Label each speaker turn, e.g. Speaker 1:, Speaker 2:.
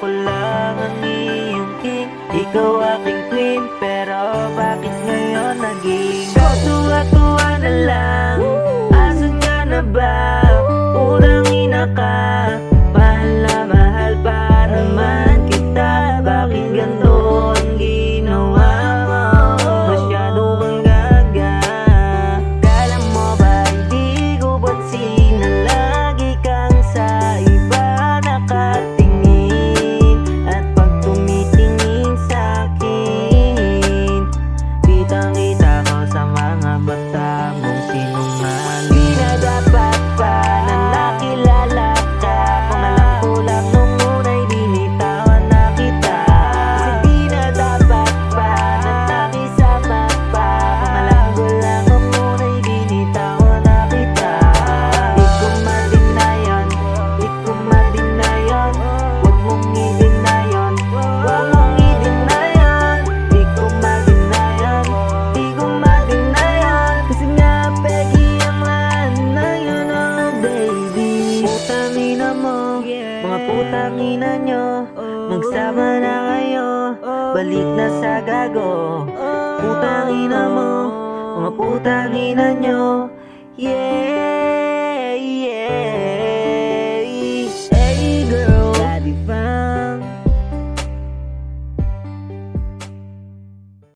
Speaker 1: ako lang ang iyong king. Ikaw aking queen, pero bakit ngayon naging katuwa-tuwa na lang? Asan ka na ba? Purang ina ka. Mahal pa naman kita. Bakit ganito ang ginawa mo? Masyado kang gaga. Kala mo ba hindi ko pansin na lagi kang sa iba nakatingin? At pag tumitingin sa'kin, kitang-kita ko sa mga mata mong sinungaling. Di na dapat pa na nakilala ka, kung alam ko lang nung una'y binitawan na kita. Kasi di na dapat pa na nakisama pa, kung alam ko lang nung una'y binitawan na kita. Di ko ma-deny, di ko ma-deny, huwag mong i-deny, huwag mong i-deny. Di ko ma-deny, di ko ma-deny, kasi nga pegi ang lahat na yun, oh baby. Putang ina mo, mga putang ina nyo, magsama na kayo, balik na sa gago. Putang ina mo, mga putang ina nyo, yeah.